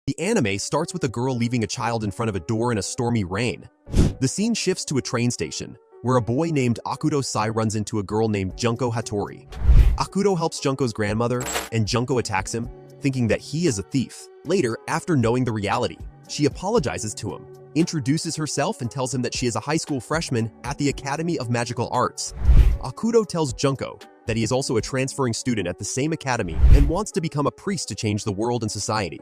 The anime starts with a girl leaving a child in front of a door in a stormy rain. The scene shifts to a train station, where a boy named Akuto Sai runs into a girl named Junko Hattori. Akuto helps Junko's grandmother, and Junko attacks him, thinking that he is a thief. Later, after knowing the reality, she apologizes to him, introduces herself, and tells him that she is a high school freshman at the Academy of Magical Arts. Akuto tells Junko that he is also a transferring student at the same academy and wants to become a priest to change the world and society.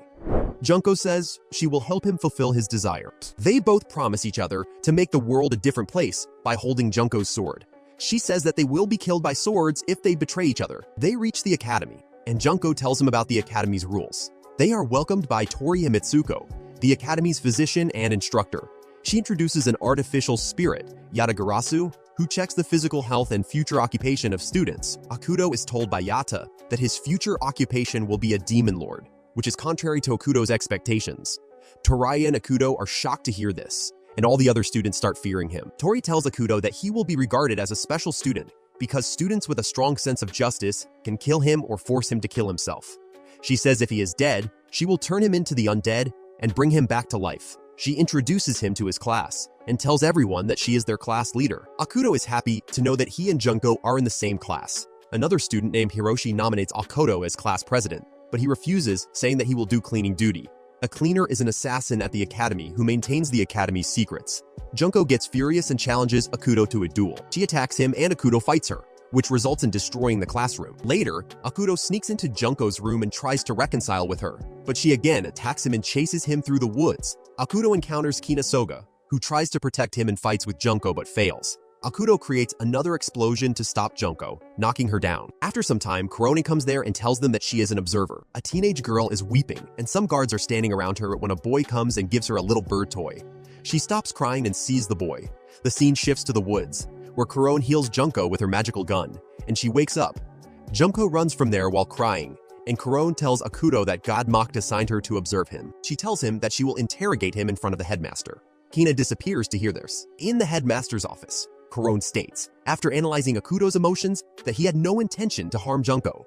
Junko says she will help him fulfill his desire. They both promise each other to make the world a different place by holding Junko's sword. She says that they will be killed by swords if they betray each other. They reach the academy, and Junko tells him about the academy's rules. They are welcomed by Tori Mitsuko, the academy's physician and instructor. She introduces an artificial spirit, Yatagarasu, who checks the physical health and future occupation of students. Akuto is told by Yata that his future occupation will be a demon lord, which is contrary to Akuto's expectations. Tori and Akuto are shocked to hear this, and all the other students start fearing him. Tori tells Akuto that he will be regarded as a special student because students with a strong sense of justice can kill him or force him to kill himself. She says if he is dead, she will turn him into the undead and bring him back to life. She introduces him to his class and tells everyone that she is their class leader. Akuto is happy to know that he and Junko are in the same class. Another student named Hiroshi nominates Akuto as class president, but he refuses, saying that he will do cleaning duty. A cleaner is an assassin at the academy who maintains the academy's secrets. Junko gets furious and challenges Akuto to a duel. She attacks him and Akuto fights her, which results in destroying the classroom. Later, Akuto sneaks into Junko's room and tries to reconcile with her, but she again attacks him and chases him through the woods. Akuto encounters Kina Soga, who tries to protect him and fights with Junko but fails. Akuto creates another explosion to stop Junko, knocking her down. After some time, Kurone comes there and tells them that she is an observer. A teenage girl is weeping, and some guards are standing around her when a boy comes and gives her a little bird toy. She stops crying and sees the boy. The scene shifts to the woods, where Kurone heals Junko with her magical gun, and she wakes up. Junko runs from there while crying, and Kurone tells Akuto that God Mocked assigned her to observe him. She tells him that she will interrogate him in front of the headmaster. Kina disappears to hear this. In the headmaster's office, Kurone states, after analyzing Akuto's emotions, that he had no intention to harm Junko.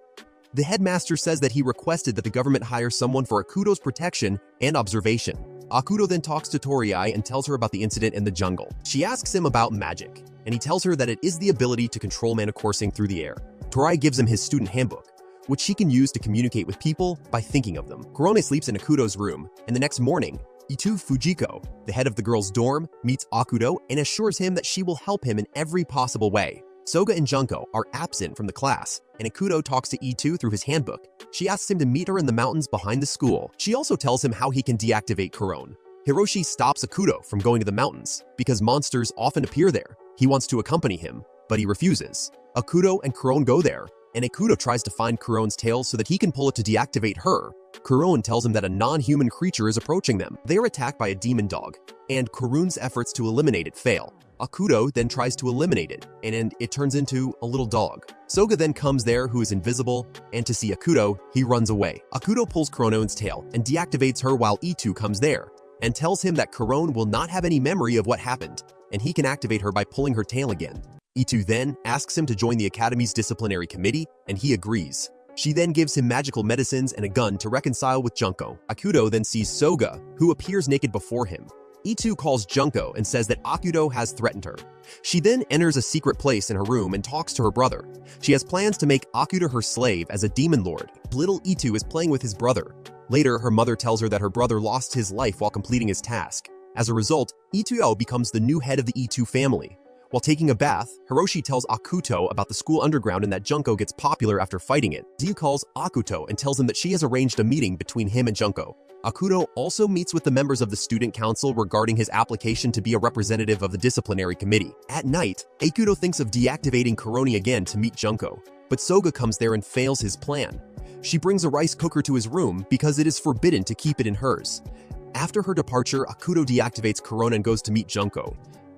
The headmaster says that he requested that the government hire someone for Akuto's protection and observation. Akuto then talks to Toriai and tells her about the incident in the jungle. She asks him about magic, and he tells her that it is the ability to control mana coursing through the air. Toriai gives him his student handbook, which he can use to communicate with people by thinking of them. Kurone sleeps in Akuto's room, and the next morning, Itu Fujiko, the head of the girls' dorm, meets Akuto and assures him that she will help him in every possible way. Soga and Junko are absent from the class, and Akuto talks to Itu through his handbook. She asks him to meet her in the mountains behind the school. She also tells him how he can deactivate Kurone. Hiroshi stops Akuto from going to the mountains because monsters often appear there. He wants to accompany him, but he refuses. Akuto and Kurone go there, and Akuto tries to find Kurone's tail so that he can pull it to deactivate her. Kurone tells him that a non-human creature is approaching them. They are attacked by a demon dog, and Kurone's efforts to eliminate it fail. Akuto then tries to eliminate it, and it turns into a little dog. Soga then comes there, who is invisible, and to see Akuto, he runs away. Akuto pulls Kurone's tail and deactivates her while Itu comes there, and tells him that Kurone will not have any memory of what happened, and he can activate her by pulling her tail again. Itu then asks him to join the Academy's disciplinary committee, and he agrees. She then gives him magical medicines and a gun to reconcile with Junko. Akuto then sees Soga, who appears naked before him. Itu calls Junko and says that Akuto has threatened her. She then enters a secret place in her room and talks to her brother. She has plans to make Akuto her slave as a demon lord. Little Itu is playing with his brother. Later, her mother tells her that her brother lost his life while completing his task. As a result, Ituo becomes the new head of the Itu family. While taking a bath, Hiroshi tells Akuto about the school underground and that Junko gets popular after fighting it. Ziyu calls Akuto and tells him that she has arranged a meeting between him and Junko. Akuto also meets with the members of the student council regarding his application to be a representative of the disciplinary committee. At night, Akuto thinks of deactivating Kurone again to meet Junko, but Soga comes there and fails his plan. She brings a rice cooker to his room because it is forbidden to keep it in hers. After her departure, Akuto deactivates Kurone and goes to meet Junko.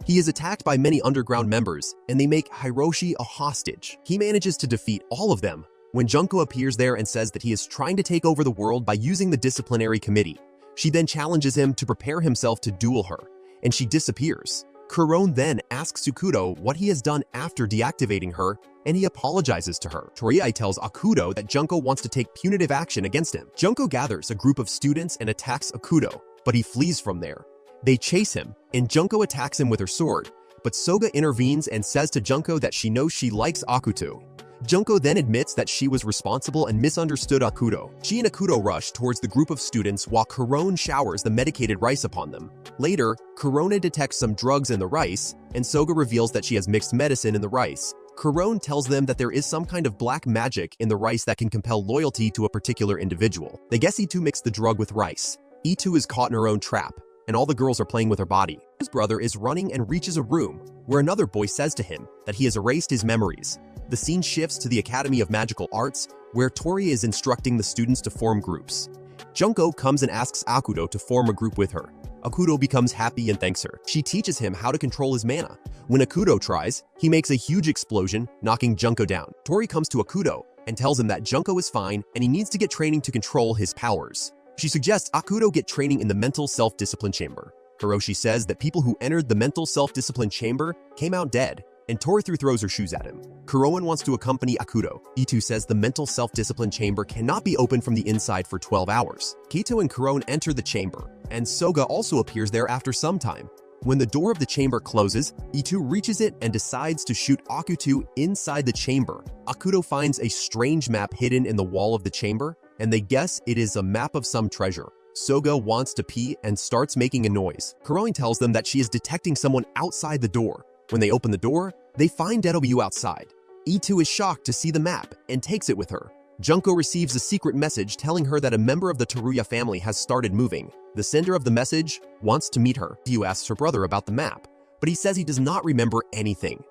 He is attacked by many underground members, and they make Hiroshi a hostage. He manages to defeat all of them when Junko appears there and says that he is trying to take over the world by using the disciplinary committee. She then challenges him to prepare himself to duel her, and she disappears. Kurone then asks Akuto what he has done after deactivating her, and he apologizes to her. Toriai tells Akuto that Junko wants to take punitive action against him. Junko gathers a group of students and attacks Akuto, but he flees from there. They chase him, and Junko attacks him with her sword, but Soga intervenes and says to Junko that she knows she likes Akuto. Junko then admits that she was responsible and misunderstood Akuto. She and Akuto rush towards the group of students while Kurone showers the medicated rice upon them. Later, Kurone detects some drugs in the rice, and Soga reveals that she has mixed medicine in the rice. Kurone tells them that there is some kind of black magic in the rice that can compel loyalty to a particular individual. They guess E2 mixed the drug with rice. E2 is caught in her own trap, and all the girls are playing with her body. His brother is running and reaches a room where another boy says to him that he has erased his memories. The scene shifts to the Academy of Magical Arts, where Tori is instructing the students to form groups. Junko comes and asks Akuto to form a group with her. Akuto becomes happy and thanks her. She teaches him how to control his mana. When Akuto tries, he makes a huge explosion, knocking Junko down. Tori comes to Akuto and tells him that Junko is fine and he needs to get training to control his powers. She suggests Akuto get training in the mental self-discipline chamber. Hiroshi says that people who entered the mental self-discipline chamber came out dead, and Tori throws her shoes at him. Kuroan wants to accompany Akuto. E2 says the mental self-discipline chamber cannot be opened from the inside for 12 hours. Kito and Kuroan enter the chamber, and Soga also appears there after some time. When the door of the chamber closes, E2 reaches it and decides to shoot Akuto inside the chamber. Akuto finds a strange map hidden in the wall of the chamber, and they guess it is a map of some treasure. Soga wants to pee and starts making a noise. Kuroan tells them that she is detecting someone outside the door. When they open the door, they find DW outside. E2 is shocked to see the map and takes it with her. Junko receives a secret message telling her that a member of the Teruya family has started moving. The sender of the message wants to meet her. Ryu asks her brother about the map, but he says he does not remember anything.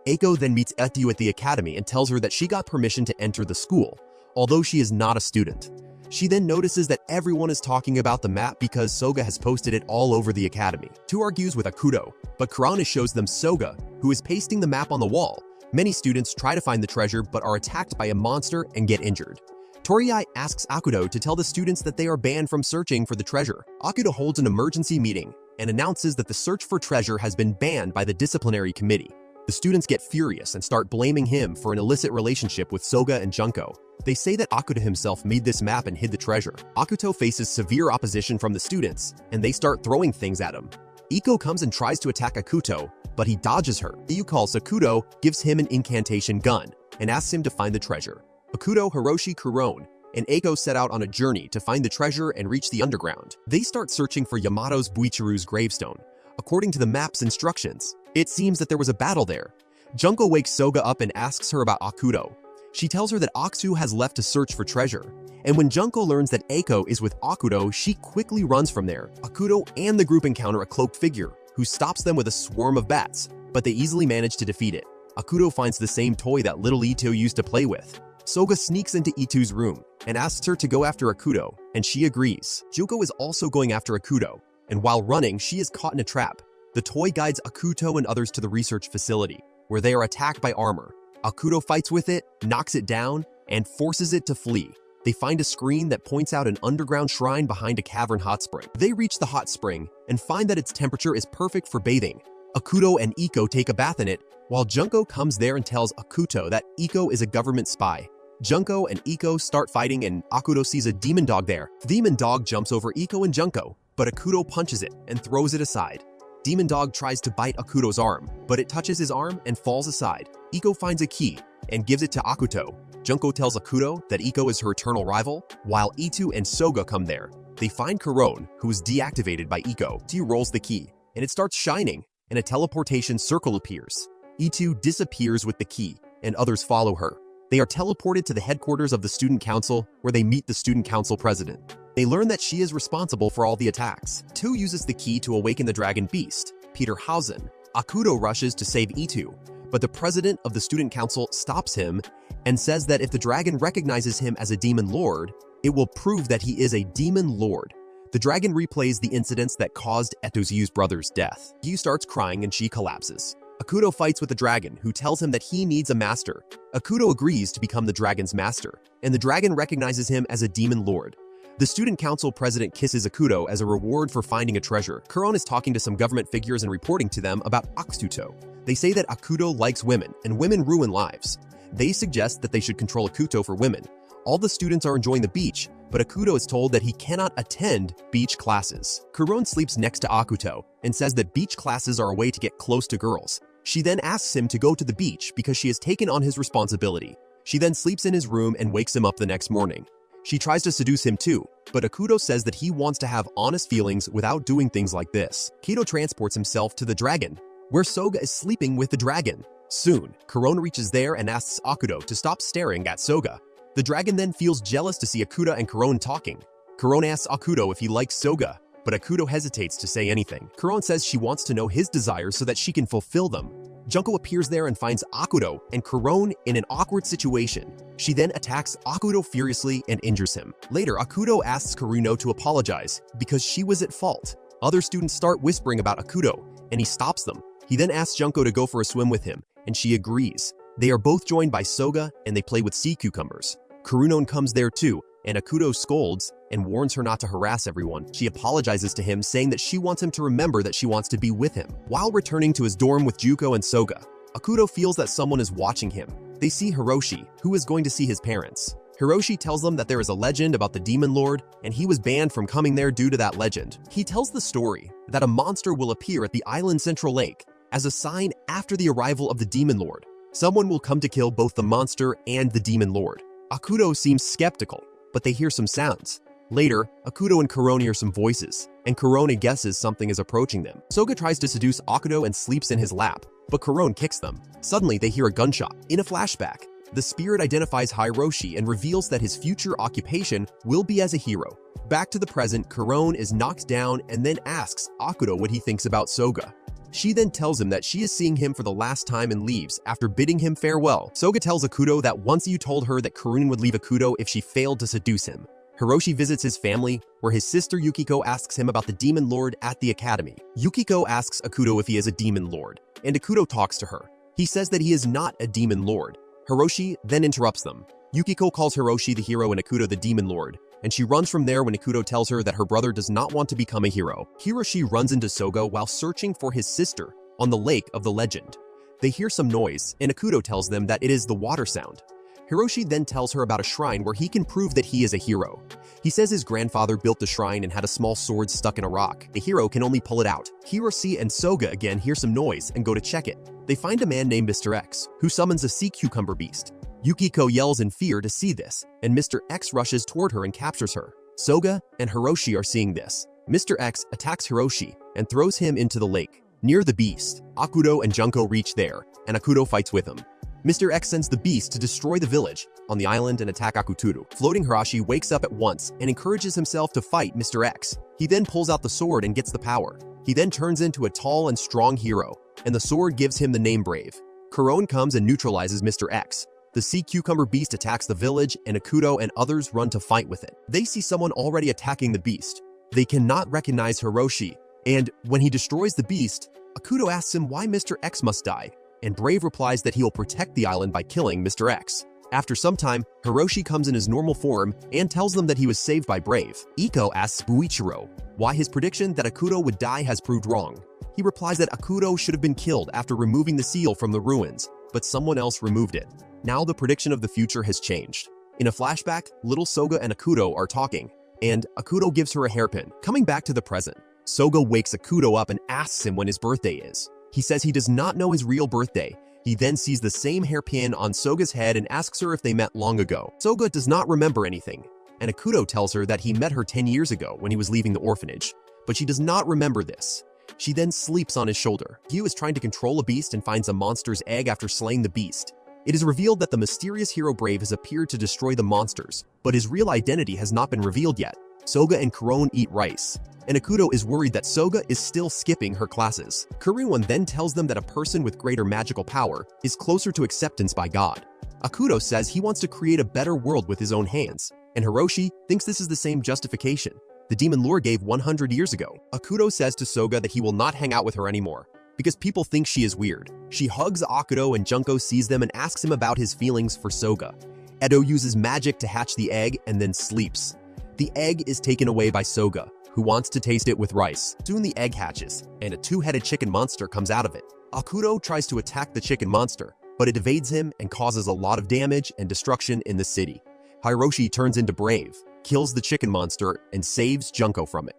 Eiko then meets Ryu at the academy and tells her that she got permission to enter the school, although she is not a student. She then notices that everyone is talking about the map because Soga has posted it all over the academy. Tu argues with Akuto, but Kurane shows them Soga, who is pasting the map on the wall. Many students try to find the treasure but are attacked by a monster and get injured. Toriai asks Akuto to tell the students that they are banned from searching for the treasure. Akuto holds an emergency meeting and announces that the search for treasure has been banned by the disciplinary committee. The students get furious and start blaming him for an illicit relationship with Soga and Junko. They say that Akuto himself made this map and hid the treasure. Akuto faces severe opposition from the students, and they start throwing things at him. Iko comes and tries to attack Akuto, but he dodges her. Ryu calls Akuto, gives him an incantation gun, and asks him to find the treasure. Akuto, Hiroshi, Kurone, and Eiko set out on a journey to find the treasure and reach the underground. They start searching for Yamato's Buichiru's gravestone. According to the map's instructions, it seems that there was a battle there. Junko wakes Soga up and asks her about Akuto. She tells her that Aksu has left to search for treasure, and when Junko learns that Eiko is with Akuto, she quickly runs from there. Akuto and the group encounter a cloaked figure, who stops them with a swarm of bats, but they easily manage to defeat it. Akuto finds the same toy that little Ito used to play with. Soga sneaks into Ito's room and asks her to go after Akuto, and she agrees. Junko is also going after Akuto, and while running, she is caught in a trap. The toy guides Akuto and others to the research facility, where they are attacked by armor. Akuto fights with it, knocks it down, and forces it to flee. They find a screen that points out an underground shrine behind a cavern hot spring. They reach the hot spring and find that its temperature is perfect for bathing. Akuto and Iko take a bath in it, while Junko comes there and tells Akuto that Iko is a government spy. Junko and Iko start fighting and Akuto sees a demon dog there. The demon dog jumps over Iko and Junko, but Akuto punches it and throws it aside. Demon Dog tries to bite Akuto's arm, but it touches his arm and falls aside. Iko finds a key and gives it to Akuto. Junko tells Akuto that Iko is her eternal rival, while Itu and Soga come there. They find Kurone, who is deactivated by Iko. Itu rolls the key, and it starts shining, and a teleportation circle appears. Itu disappears with the key, and others follow her. They are teleported to the headquarters of the Student Council, where they meet the Student Council president. They learn that she is responsible for all the attacks. Tu uses the key to awaken the dragon beast, Peter Hausen. Akuto rushes to save Itu, but the president of the Student Council stops him and says that if the dragon recognizes him as a demon lord, it will prove that he is a demon lord. The dragon replays the incidents that caused Eto's brother's death. Yu starts crying and she collapses. Akuto fights with the dragon, who tells him that he needs a master. Akuto agrees to become the dragon's master, and the dragon recognizes him as a demon lord. The student council president kisses Akuto as a reward for finding a treasure. Kuron is talking to some government figures and reporting to them about Akuto. They say that Akuto likes women, and women ruin lives. They suggest that they should control Akuto for women. All the students are enjoying the beach, but Akuto is told that he cannot attend beach classes. Kuron sleeps next to Akuto and says that beach classes are a way to get close to girls. She then asks him to go to the beach because she has taken on his responsibility. She then sleeps in his room and wakes him up the next morning. She tries to seduce him too, but Akuto says that he wants to have honest feelings without doing things like this. Kato transports himself to the dragon, where Soga is sleeping with the dragon. Soon, Kuron reaches there and asks Akuto to stop staring at Soga. The dragon then feels jealous to see Akuto and Kuron talking. Kuron asks Akuto if he likes Soga, but Akuto hesitates to say anything. Kuron says she wants to know his desires so that she can fulfill them. Junko appears there and finds Akuto and Kuron in an awkward situation. She then attacks Akuto furiously and injures him. Later, Akuto asks Kuruno to apologize because she was at fault. Other students start whispering about Akuto, and he stops them. He then asks Junko to go for a swim with him, and she agrees. They are both joined by Soga, and they play with sea cucumbers. Kuruno comes there too, and Akuto scolds and warns her not to harass everyone. She apologizes to him, saying that she wants him to remember that she wants to be with him. While returning to his dorm with Juko and Soga, Akuto feels that someone is watching him. They see Hiroshi, who is going to see his parents. Hiroshi tells them that there is a legend about the Demon Lord, and he was banned from coming there due to that legend. He tells the story that a monster will appear at the island's central lake as a sign after the arrival of the Demon Lord. Someone will come to kill both the monster and the Demon Lord. Akuto seems skeptical, but they hear some sounds. Later, Akuto and Kuron hear some voices, and Kuron guesses something is approaching them. Soga tries to seduce Akuto and sleeps in his lap, but Kuron kicks them. Suddenly, they hear a gunshot. In a flashback, the spirit identifies Hiroshi and reveals that his future occupation will be as a hero. Back to the present, Kuron is knocked down and then asks Akuto what he thinks about Soga. She then tells him that she is seeing him for the last time and leaves after bidding him farewell. Soga tells Akuto that once you told her that Kuron would leave Akuto if she failed to seduce him. Hiroshi visits his family, where his sister Yukiko asks him about the Demon Lord at the academy. Yukiko asks Akuto if he is a Demon Lord, and Akuto talks to her. He says that he is not a Demon Lord. Hiroshi then interrupts them. Yukiko calls Hiroshi the hero and Akuto the Demon Lord, and she runs from there when Akuto tells her that her brother does not want to become a hero. Hiroshi runs into Soga while searching for his sister on the lake of the legend. They hear some noise, and Akuto tells them that it is the water sound. Hiroshi then tells her about a shrine where he can prove that he is a hero. He says his grandfather built the shrine and had a small sword stuck in a rock. The hero can only pull it out. Hiroshi and Soga again hear some noise and go to check it. They find a man named Mr. X, who summons a sea cucumber beast. Yukiko yells in fear to see this, and Mr. X rushes toward her and captures her. Soga and Hiroshi are seeing this. Mr. X attacks Hiroshi and throws him into the lake. Near the beast, Akuto and Junko reach there, and Akuto fights with him. Mr. X sends the beast to destroy the village on the island and attack Akuto. Floating Hiroshi wakes up at once and encourages himself to fight Mr. X. He then pulls out the sword and gets the power. He then turns into a tall and strong hero, and the sword gives him the name Brave. Kuron comes and neutralizes Mr. X. The sea cucumber beast attacks the village, and Akuto and others run to fight with it. They see someone already attacking the beast. They cannot recognize Hiroshi, and when he destroys the beast, Akuto asks him why Mr. X must die, and Brave replies that he will protect the island by killing Mr. X. After some time, Hiroshi comes in his normal form and tells them that he was saved by Brave. Iko asks Buichiro why his prediction that Akuto would die has proved wrong. He replies that Akuto should have been killed after removing the seal from the ruins, but someone else removed it. Now the prediction of the future has changed. In a flashback, little Soga and Akuto are talking, and Akuto gives her a hairpin. Coming back to the present, Soga wakes Akuto up and asks him when his birthday is. He says he does not know his real birthday. He then sees the same hairpin on Soga's head and asks her if they met long ago. Soga does not remember anything, and Akuto tells her that he met her 10 years ago when he was leaving the orphanage, but she does not remember this. She then sleeps on his shoulder. Hugh is trying to control a beast and finds a monster's egg after slaying the beast. It is revealed that the mysterious hero Brave has appeared to destroy the monsters, but his real identity has not been revealed yet. Soga and Kuron eat rice, and Akuto is worried that Soga is still skipping her classes. Kuron then tells them that a person with greater magical power is closer to acceptance by God. Akuto says he wants to create a better world with his own hands, and Hiroshi thinks this is the same justification the Demon Lord gave 100 years ago. Akuto says to Soga that he will not hang out with her anymore, because people think she is weird. She hugs Akuto and Junko sees them and asks him about his feelings for Soga. Edo uses magic to hatch the egg and then sleeps. The egg is taken away by Soga, who wants to taste it with rice. Soon the egg hatches, and a two-headed chicken monster comes out of it. Akuto tries to attack the chicken monster, but it evades him and causes a lot of damage and destruction in the city. Hiroshi turns into Brave, kills the chicken monster, and saves Junko from it.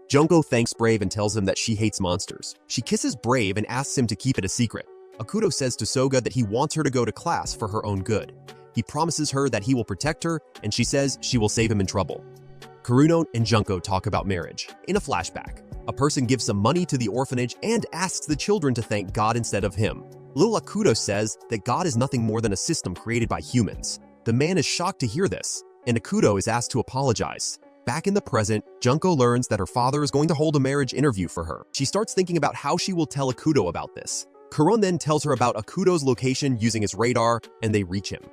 Junko thanks Brave and tells him that she hates monsters. She kisses Brave and asks him to keep it a secret. Akuto says to Soga that he wants her to go to class for her own good. He promises her that he will protect her, and she says she will save him in trouble. Kuruno and Junko talk about marriage. In a flashback, a person gives some money to the orphanage and asks the children to thank God instead of him. Little Akuto says that God is nothing more than a system created by humans. The man is shocked to hear this, and Akuto is asked to apologize. Back in the present, Junko learns that her father is going to hold a marriage interview for her. She starts thinking about how she will tell Akuto about this. Kuron then tells her about Akuto's location using his radar, and they reach him.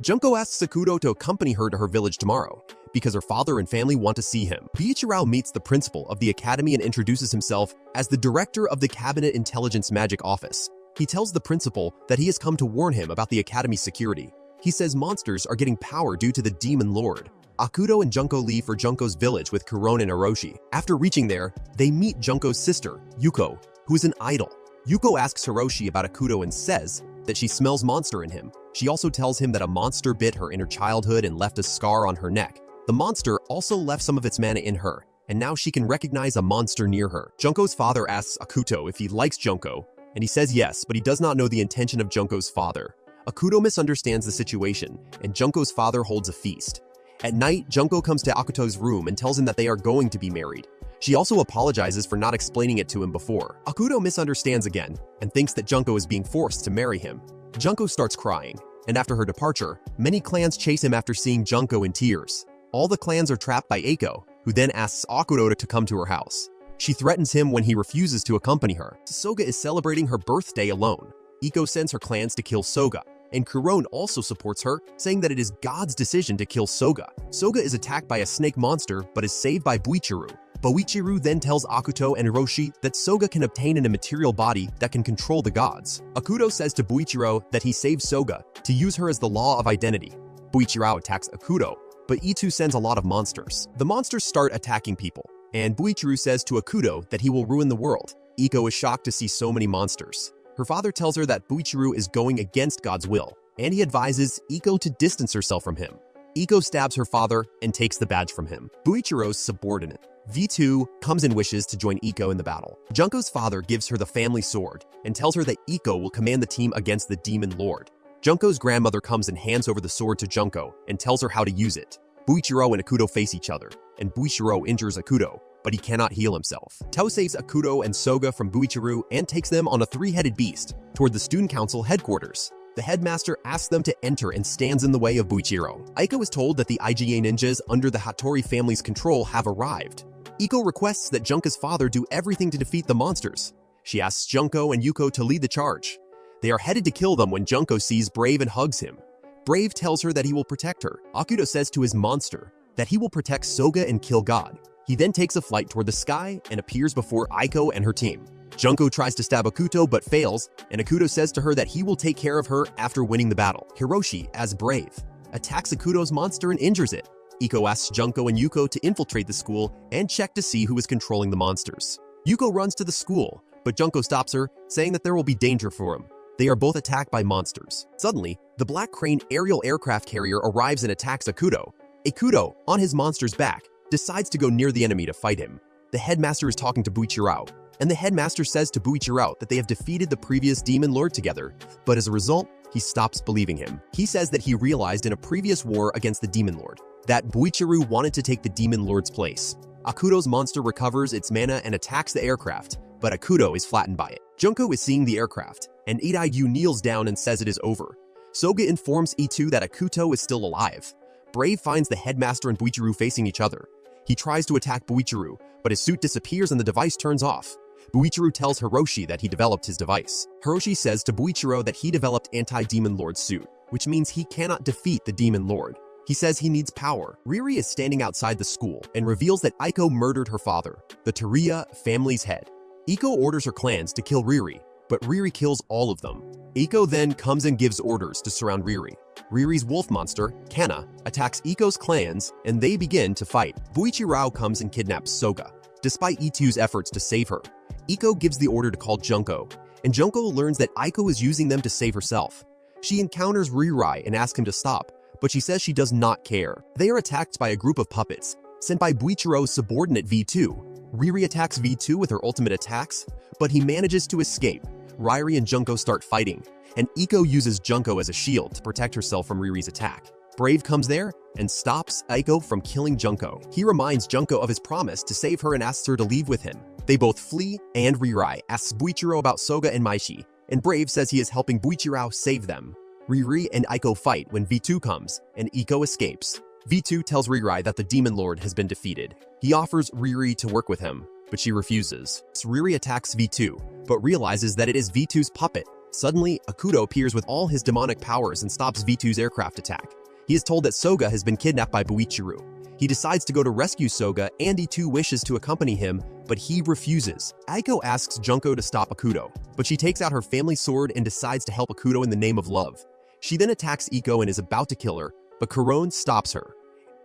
Junko asks Akuto to accompany her to her village tomorrow, because her father and family want to see him. Buichirao meets the principal of the academy and introduces himself as the director of the Cabinet Intelligence Magic Office. He tells the principal that he has come to warn him about the academy's security. He says monsters are getting power due to the Demon Lord. Akuto and Junko leave for Junko's village with Kuron and Hiroshi. After reaching there, they meet Junko's sister, Yuko, who is an idol. Yuko asks Hiroshi about Akuto and says that she smells monster in him. She also tells him that a monster bit her in her childhood and left a scar on her neck. The monster also left some of its mana in her, and now she can recognize a monster near her. Junko's father asks Akuto if he likes Junko, and he says yes, but he does not know the intention of Junko's father. Akuto misunderstands the situation, and Junko's father holds a feast. At night, Junko comes to Akuto's room and tells him that they are going to be married. She also apologizes for not explaining it to him before. Akuto misunderstands again and thinks that Junko is being forced to marry him. Junko starts crying, and after her departure, many clans chase him after seeing Junko in tears. All the clans are trapped by Eiko, who then asks Akuto to come to her house. She threatens him when he refuses to accompany her. Soga is celebrating her birthday alone. Eiko sends her clans to kill Soga, and Kuron also supports her, saying that it is God's decision to kill Soga. Soga is attacked by a snake monster, but is saved by Buichiru. Buichiru then tells Akuto and Hiroshi that Soga can obtain an immaterial body that can control the gods. Akuto says to Buichiro that he saved Soga to use her as the law of identity. Buichiro attacks Akuto, but Itu sends a lot of monsters. The monsters start attacking people, and Buichiru says to Akuto that he will ruin the world. Eiko is shocked to see so many monsters. Her father tells her that Buichiru is going against God's will, and he advises Eiko to distance herself from him. Eiko stabs her father and takes the badge from him. Buichiro's subordinate, V2, comes and wishes to join Eiko in the battle. Junko's father gives her the family sword and tells her that Eiko will command the team against the Demon Lord. Junko's grandmother comes and hands over the sword to Junko and tells her how to use it. Buichiro and Akuto face each other, and Buichiro injures Akuto, but he cannot heal himself. Tao saves Akuto and Soga from Buichiru and takes them on a three-headed beast toward the student council headquarters. The headmaster asks them to enter and stands in the way of Buichiro. Eiko is told that the IGA ninjas under the Hattori family's control have arrived. Eiko requests that Junko's father do everything to defeat the monsters. She asks Junko and Yuko to lead the charge. They are headed to kill them when Junko sees Brave and hugs him. Brave tells her that he will protect her. Akuto says to his monster that he will protect Soga and kill God. He then takes a flight toward the sky and appears before Eiko and her team. Junko tries to stab Akuto but fails, and Akuto says to her that he will take care of her after winning the battle. Hiroshi, as Brave, attacks Akuto's monster and injures it. Eiko asks Junko and Yuko to infiltrate the school and check to see who is controlling the monsters. Yuko runs to the school, but Junko stops her, saying that there will be danger for him. They are both attacked by monsters. Suddenly, the Black Crane aerial aircraft carrier arrives and attacks Akuto. Akuto, on his monster's back, decides to go near the enemy to fight him. The headmaster is talking to Buichiro, and the headmaster says to Buichiro that they have defeated the previous Demon Lord together, but as a result, he stops believing him. He says that he realized in a previous war against the Demon Lord that Buichiru wanted to take the Demon Lord's place. Akuto's monster recovers its mana and attacks the aircraft, but Akuto is flattened by it. Junko is seeing the aircraft, and Eidaigyu kneels down and says it is over. Soga informs E2 that Akuto is still alive. Brave finds the headmaster and Buichiru facing each other. He tries to attack Buichiru, but his suit disappears and the device turns off. Buichiru tells Hiroshi that he developed his device. Hiroshi says to Buichiro that he developed Anti-Demon Lord's suit, which means he cannot defeat the Demon Lord. He says he needs power. Riri is standing outside the school and reveals that Eiko murdered her father, the Tariya family's head. Eiko orders her clans to kill Riri, but Riri kills all of them. Iko then comes and gives orders to surround Riri. Riri's wolf monster, Kana, attacks Iko's clans, and they begin to fight. Buichirao comes and kidnaps Soga. Despite Itu's efforts to save her, Iko gives the order to call Junko, and Junko learns that Iko is using them to save herself. She encounters Rirai and asks him to stop, but she says she does not care. They are attacked by a group of puppets, sent by Buichiro's subordinate V2. Riri attacks V2 with her ultimate attacks, but he manages to escape. Riri and Junko start fighting, and Iko uses Junko as a shield to protect herself from Riri's attack. Brave comes there and stops Iko from killing Junko. He reminds Junko of his promise to save her and asks her to leave with him. They both flee, and Rirai asks Buichiro about Soga and Maishi, and Brave says he is helping Buichirao save them. Riri and Iko fight when V2 comes, and Iko escapes. V2 tells Rirai that the Demon Lord has been defeated. He offers Riri to work with him, but she refuses. Riri attacks V2, but realizes that it is V2's puppet. Suddenly, Akuto appears with all his demonic powers and stops V2's aircraft attack. He is told that Soga has been kidnapped by Buichiru. He decides to go to rescue Soga, and V2 wishes to accompany him, but he refuses. Aiko asks Junko to stop Akuto, but she takes out her family sword and decides to help Akuto in the name of love. She then attacks Iko and is about to kill her, but Kuron stops her.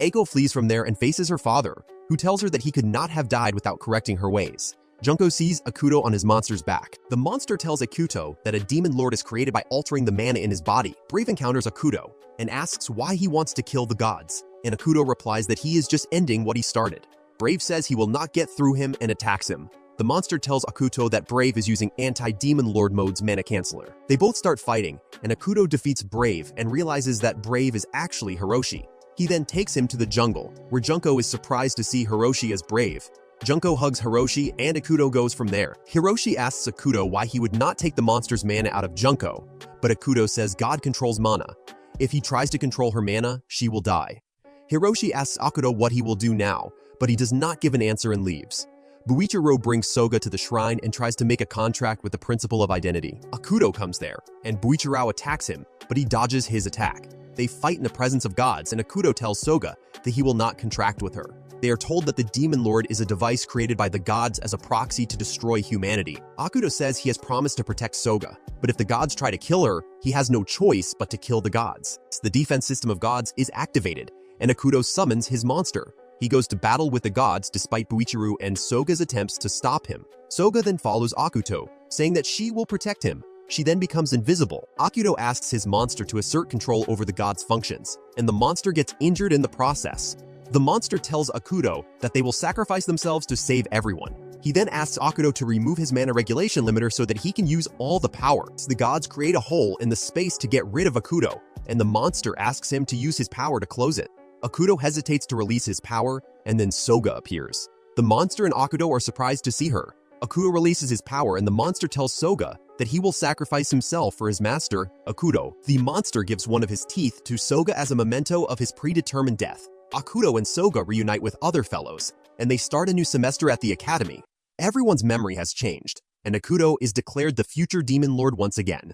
Aiko flees from there and faces her father, who tells her that he could not have died without correcting her ways. Junko sees Akuto on his monster's back. The monster tells Akuto that a demon lord is created by altering the mana in his body. Brave encounters Akuto and asks why he wants to kill the gods, and Akuto replies that he is just ending what he started. Brave says he will not get through him and attacks him. The monster tells Akuto that Brave is using anti-demon lord mode's mana canceller. They both start fighting, and Akuto defeats Brave and realizes that Brave is actually Hiroshi. He then takes him to the jungle, where Junko is surprised to see Hiroshi as Brave. Junko hugs Hiroshi, and Akuto goes from there. Hiroshi asks Akuto why he would not take the monster's mana out of Junko, but Akuto says God controls mana. If he tries to control her mana, she will die. Hiroshi asks Akuto what he will do now, but he does not give an answer and leaves. Buichiro brings Soga to the shrine and tries to make a contract with the Principle of Identity. Akuto comes there, and Buichiro attacks him, but he dodges his attack. They fight in the presence of gods, and Akuto tells Soga that he will not contract with her. They are told that the Demon Lord is a device created by the gods as a proxy to destroy humanity. Akuto says he has promised to protect Soga, but if the gods try to kill her, he has no choice but to kill the gods. The defense system of gods is activated, and Akuto summons his monster. He goes to battle with the gods despite Buichiru and Soga's attempts to stop him. Soga then follows Akuto, saying that she will protect him. She then becomes invisible. Akuto asks his monster to assert control over the god's functions, and the monster gets injured in the process. The monster tells Akuto that they will sacrifice themselves to save everyone. He then asks Akuto to remove his mana regulation limiter so that he can use all the power. The gods create a hole in the space to get rid of Akuto, and the monster asks him to use his power to close it. Akuto hesitates to release his power, and then Soga appears. The monster and Akuto are surprised to see her. Akuto releases his power, and the monster tells Soga that he will sacrifice himself for his master, Akuto. The monster gives one of his teeth to Soga as a memento of his predetermined death. Akuto and Soga reunite with other fellows, and they start a new semester at the academy. Everyone's memory has changed, and Akuto is declared the future Demon Lord once again.